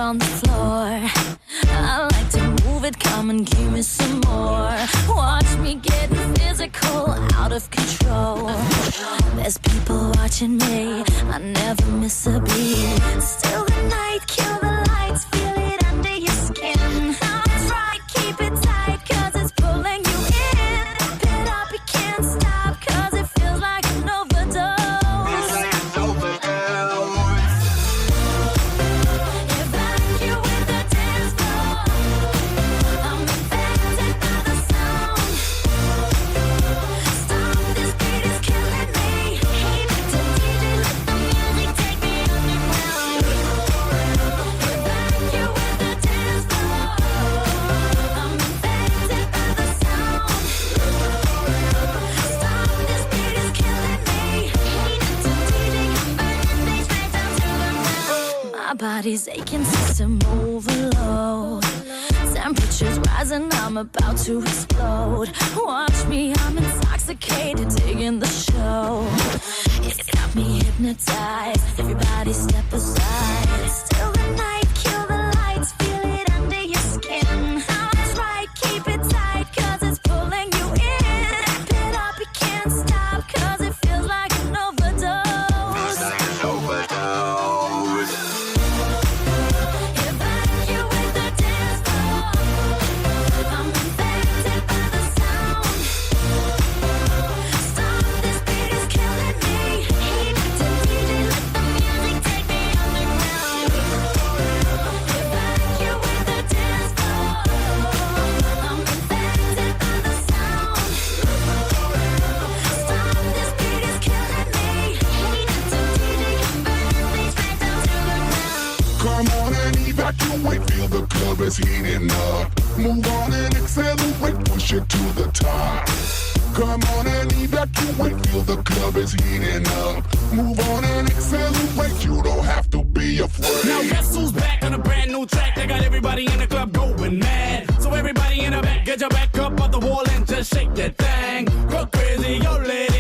on the floor. I like to move it, come and give me some more. Watch me getting physical, out of control. There's people watching me, I never miss a beat. Still the night, kill the lights, feel it under your skin. That's right, keep it tight, cause it's pulling you in. Pump it up, you can't stop, cause it feels like an overdose. If I you with the dance floor, I'm infected by the sound. Stop, this beat is killing me. Hey, Mr. DJ, let the music take me underground. If I you with the dance floor, I'm infected by the sound. Stop, this beat is killing me. Hey, Mr. DJ, come burning things right down to the ground. My body's aching, system overload. Temperature's rising, I'm about to explode. Watch me, I'm intoxicated, digging the show. It's got me hypnotized, everybody step aside. Still the night, kill the lights, feel it under your skin. That's right, keep it tight, cause it's pulling you in. Wrap it up, you can't stop, cause it feels like an overdose. If I you with the dance floor, I'm infected by the sound. Stop, this beat is killing me. Hey, Mr. DJ, let the music take me underground. If I you with the dance floor, I'm infected by the sound. Stop, this beat is killing me. Hey, Mr. DJ, come burning things right down to the ground. Come on and evacuate, feel the club is heating up. Move on and accelerate, push it to the top. Come on and evacuate, feel the club is heating up. Move on and accelerate, you don't have to be afraid. Now guess who's back on a brand new track? They got everybody in the club going mad. So everybody in the back, get your back up on the wall and just shake that thing. Go crazy, yo lady.